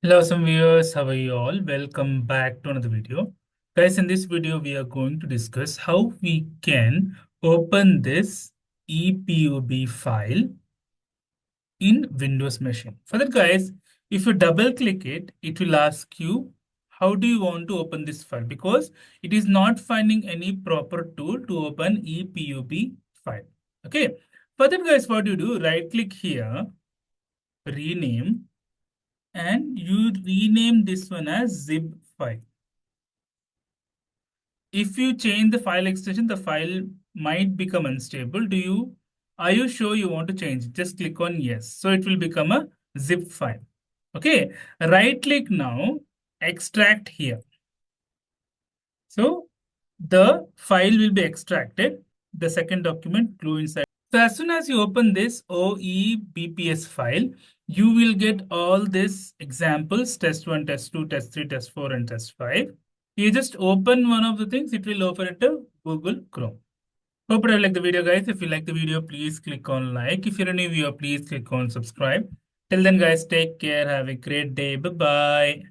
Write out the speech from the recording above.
Hello, some viewers. How are you all? Welcome back to another video. Guys, in this video, we are going to discuss how we can open this epub file in Windows machine. For that, guys, if you double click it, it will ask you, how do you want to open this file? Because it is not finding any proper tool to open epub file. Okay. For that, guys, what you do, right click here, rename, and you rename this one as zip file. If you change the file extension, the file might become unstable. Are you sure you want to change it? Just click on yes. So it will become a zip file. Okay. Right click now, extract here. So the file will be extracted. The second document glue inside. So as soon as you open this OEBPS file, you will get all these examples, test 1, test 2, test 3, test 4, and test 5. You just open one of the things, it will open it to Google Chrome. Hope you like the video, guys. If you like the video, please click on like. If you're a new viewer, please click on subscribe. Till then, guys, take care. Have a great day. Bye-bye.